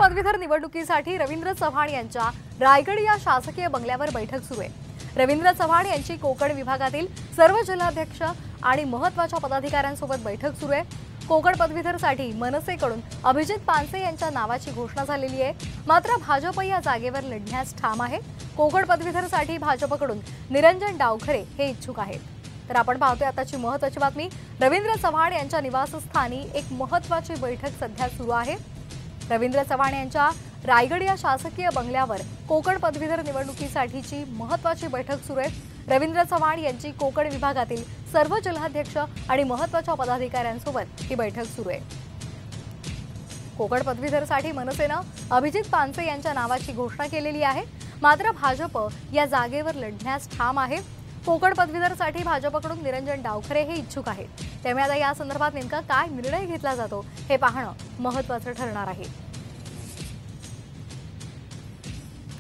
पदवीधर निवडणुकीसाठी रवींद्र चव्हाण यांच्या रायगड या शासकीय बंगल्यावर बैठक सुरू आहे। रवींद्र चव्हाण यांची कोकण विभागातील सर्व जिल्हाध्यक्ष आणि महत्त्वाच्या पदाधिकाऱ्यांसोबत बैठक सुरू आहे। कोकण पदवीधरसाठी मनसेकडून अभिजित पानसे यांच्या नावाची घोषणा झालेली आहे। मात्र भाजप या जागेवर लढण्यास ठाम आहे। कोकण पदवीधरसाठी भाजपकडून निरंजन डावखरे हे इच्छुक आहेत। तर आपण पाहतोय आताची महत्त्वाची बातमी। रवींद्र चव्हाण यांच्या निवासस्थानी एक महत्त्वाची बैठक सध्या सुरू आहे। रवींद्र चव्हाण यांच्या रायगड या शासकीय बंगल्यावर कोकण पदवीधर निवडणुकीसाठीची महत्त्वाची बैठक सुरू आहे। रवींद्र चव्हाण यांची कोकण विभागातील सर्व जिल्हाध्यक्ष आणि महत्त्वाच्या पदाधिकाऱ्यांसोबत ही बैठक सुरू आहे। कोकण पदवीधरसाठी मनसेने अभिजित पानसे यांच्या नावाची घोषणा केलेली आहे। मात्र भाजप या जागेवर लढण्यास ठाम आहे। कोकण पदवीधरसाठी भाजपकडून निरंजन डावखरे हे इच्छुक आहेत। त्यामुळे आता या संदर्भात नेमका काय निर्णय घेतला जातो हे पाहणं महत्त्वाचं ठरणार आहे।